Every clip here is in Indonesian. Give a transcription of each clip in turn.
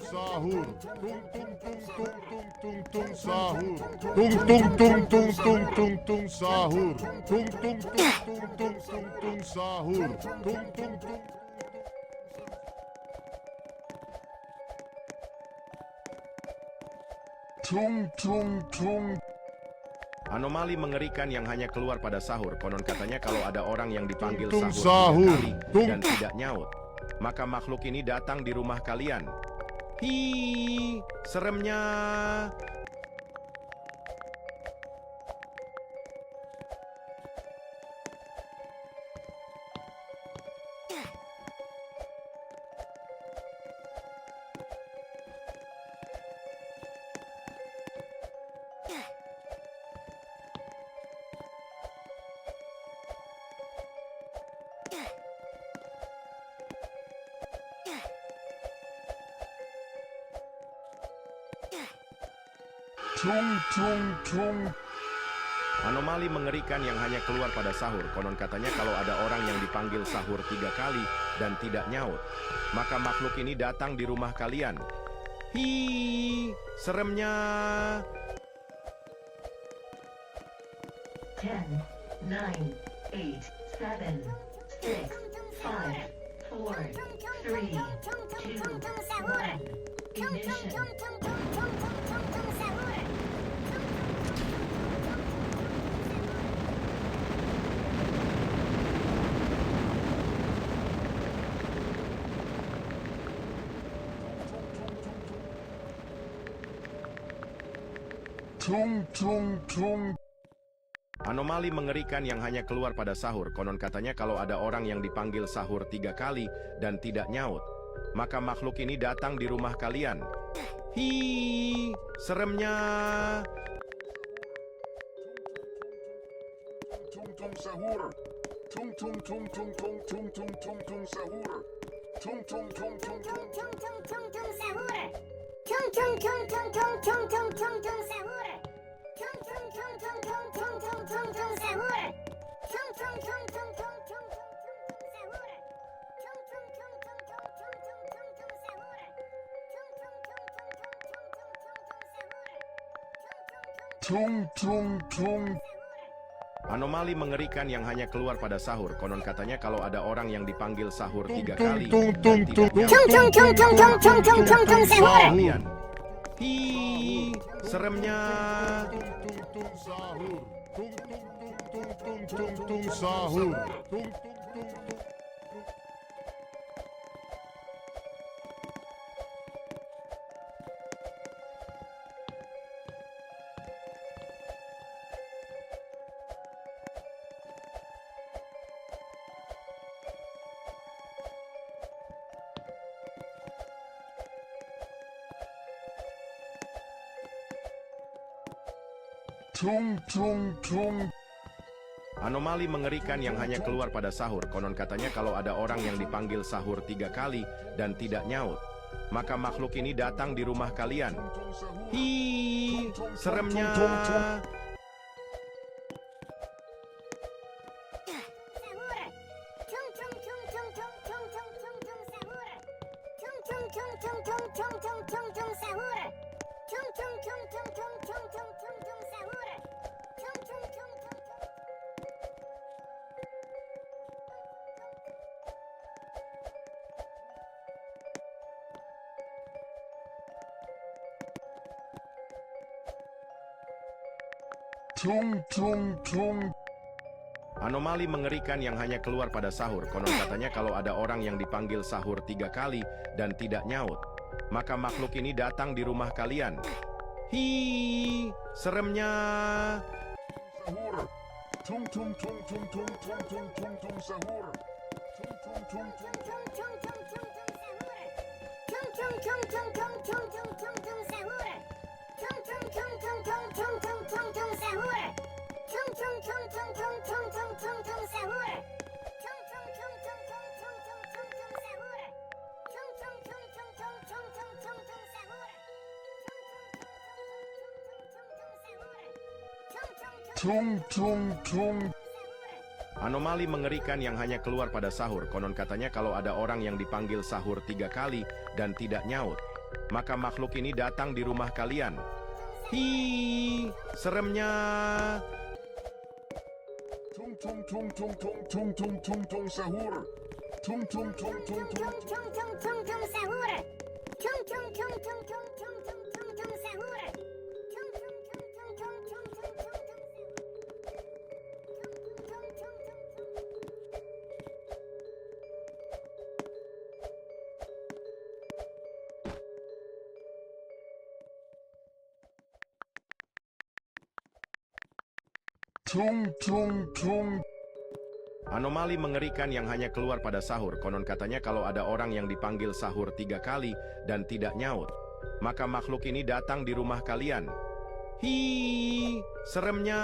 sahur. Tung tung tung tung tung tung tung sahur. Tung tung tung tung tung tung tung sahur. Tung tung tung tung tung tung tung sahur. Tung tung tung. Tung tung tung. Anomali mengerikan yang hanya keluar pada sahur. Konon katanya kalau ada orang yang dipanggil Tung sahur sahur. 3 kali Tung. dan tidak nyaut, maka makhluk ini datang di rumah kalian. Hi, seremnya. Tung tung tung. Anomali mengerikan yang hanya keluar pada sahur. Konon katanya kalau ada orang yang dipanggil sahur 3 kali dan tidak nyaut, maka makhluk ini datang di rumah kalian. Hi, seremnya. 10, 9, 8, 7, 6, 5, 4, 3, 2, 1. Ignition. Tung tung tung. Anomali mengerikan yang hanya keluar pada sahur. Konon katanya kalau ada orang yang dipanggil sahur 3 kali dan tidak nyaut, maka makhluk ini datang di rumah kalian. Hi, seremnya. Tung tung sahur. Tung tung tung tung tung tung tung tung tung sahur. Tung tung tung tung tung. Tung tung tung tung sahur. Tung tung tung tung tung tung tung tung tung sahur. Tung tung tung tung tung tung tung tung tung sahur. Tung tung tung tung tung tung tung tung sahur. Tung tung tung tung tung tung tung tung tung sahur. Tung tung tung tung tung tung tung tung sahur. Tung tung tung. Anomali mengerikan yang hanya keluar pada sahur. Konon katanya kalau ada orang yang dipanggil sahur 3 Tung kali tung dan tung tidak tung. nyaut, Tung tung tung tung tung tung tung tung tung sahur. kalian. Hi, seremnya. Tung tung tung sahur. Tung tung tung tung tung tung sahur. Tung tung tung tung. Tung tung tung. Anomali mengerikan yang hanya keluar pada sahur. Konon katanya kalau ada orang yang dipanggil sahur 3 kali dan tidak nyaut, maka makhluk ini datang di rumah kalian. Hi, seremnya. Sahur. Tung tung tung tung tung tung tung tung tung sahur. Tung tung tung tung tung tung tung tung tung sahur. Tung tung tung tung tung tung tung tung tung sahur. Tung tung tung tung tung. Tung tung tung. Anomali mengerikan yang hanya keluar pada sahur. Konon katanya kalau ada orang yang dipanggil sahur 3 kali dan tidak nyaut, maka makhluk ini datang di rumah kalian. Hi, seremnya. Sahur. Tung tung tung tung tung tung tung tung tung sahur. Tung tung tung tung. Tung tung tung tung tung tung tung tung tung sahur. Tung tung tung tung tung tung tung tung tung sahur. Tung tung tung tung tung tung tung tung tung sahur. Tung tung tung tung tung tung tung tung tung sahur. Tung tung tung tung tung tung tung tung tung sahur. Tung tung tung. Anomali mengerikan yang hanya keluar pada sahur. Konon katanya kalau ada orang yang dipanggil sahur 3 kali dan tidak nyaut, maka makhluk ini datang di rumah kalian. Hi, seremnya. Tung tung tung tung tung tung tung tung tung sahur. Tung tung tung tung tung. Tung tung tung tung sahur. Tung tung tung tung tung tung tung tung tung sahur. Tung tung tung tung tung tung tung tung tung sahur. Tung tung tung. Anomali mengerikan yang hanya keluar pada sahur. Konon katanya kalau ada orang yang dipanggil sahur 3 kali dan tidak nyaut, maka makhluk ini datang di rumah kalian. Hi, seremnya.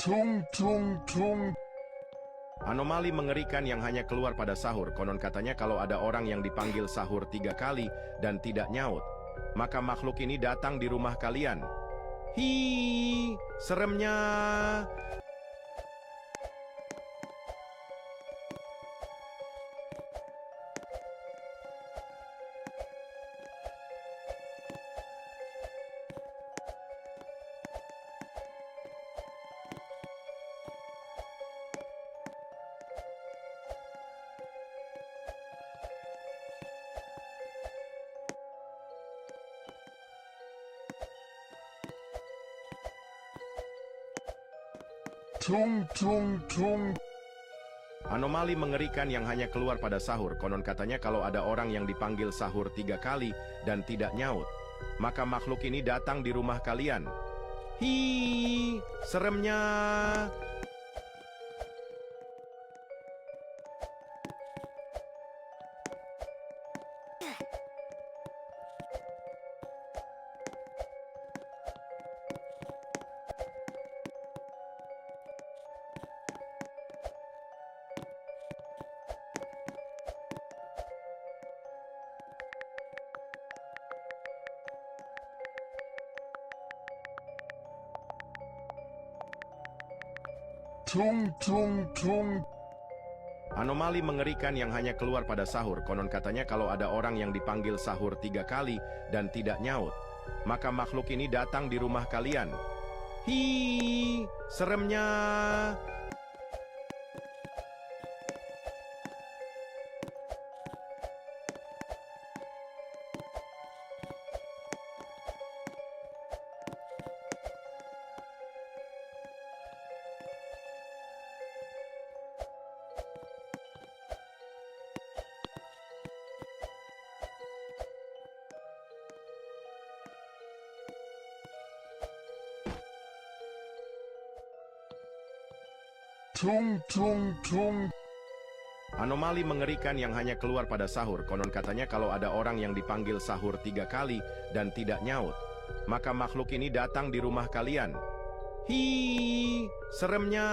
Tung tung tung. Anomali mengerikan yang hanya keluar pada sahur. Konon katanya kalau ada orang yang dipanggil sahur 3 kali dan tidak nyaut, maka makhluk ini datang di rumah kalian. Hi, seremnya. Tung tung tung. Anomali mengerikan yang hanya keluar pada sahur. Konon katanya kalau ada orang yang dipanggil sahur 3 kali dan tidak nyaut, maka makhluk ini datang di rumah kalian. Hi, seremnya. Tung tung tung. Anomali mengerikan yang hanya keluar pada sahur. Konon katanya kalau ada orang yang dipanggil sahur 3 kali dan tidak nyaut, maka makhluk ini datang di rumah kalian. Hi, seremnya. Tung tung tung. Anomali mengerikan yang hanya keluar pada sahur. Konon katanya kalau ada orang yang dipanggil sahur 3 kali dan tidak nyaut, maka makhluk ini datang di rumah kalian. Hi, seremnya.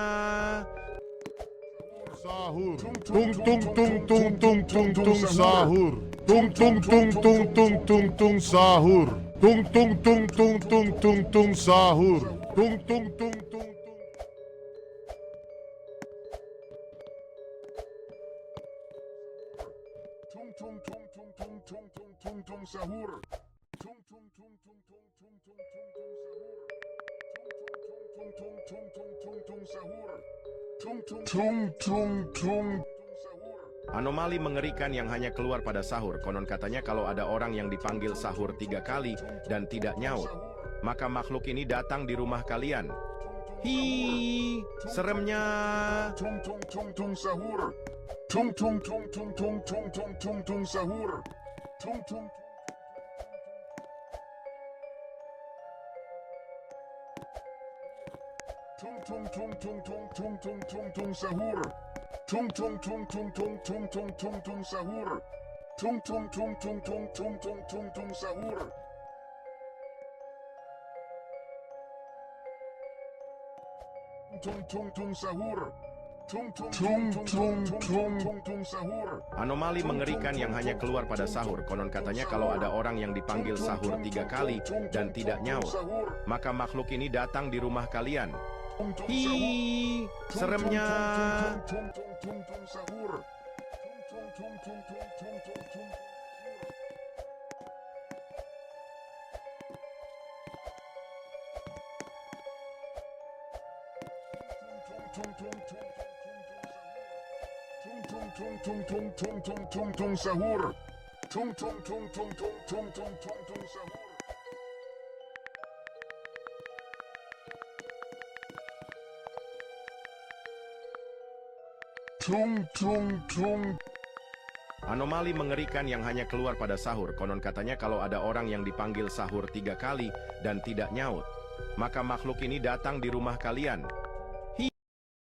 Sahur. Tung tung tung tung tung tung tung sahur. Tung tung tung tung tung tung tung sahur. Tung tung tung tung tung tung tung sahur. Tung tung tung tung. Tung tung tung tung tung tung tung tung tung sahur. Tung tung tung tung tung tung tung tung tung sahur. Tung tung tung tung tung. Anomali mengerikan yang hanya keluar pada sahur. Konon katanya kalau ada orang yang dipanggil sahur 3 kali dan tidak nyaut, maka makhluk ini datang di rumah kalian. Hi, seremnya. Tung tung tung tung sahur. Tung tung tung tung tung tung tung tung tung sahur. Tung tung. Tung tung tung tung tung tung tung tung tung sahur. Tung tung tung tung tung tung tung tung tung sahur. Tung tung tung tung tung tung tung tung tung sahur. Tung tung tung sahur. Tung tung tung tung tung tung sahur. Anomali mengerikan yang hanya keluar pada sahur. Konon katanya kalau ada orang yang dipanggil sahur 3 kali dan tidak nyaut, maka makhluk ini datang di rumah kalian. Hi, seremnya. Sahur. Tung tung tung tung tung tung tung tung tung sahur. Tung tung tung. Anomali mengerikan yang hanya keluar pada sahur. Konon katanya kalau ada orang yang dipanggil sahur 3 kali dan tidak nyaut, maka makhluk ini datang di rumah kalian.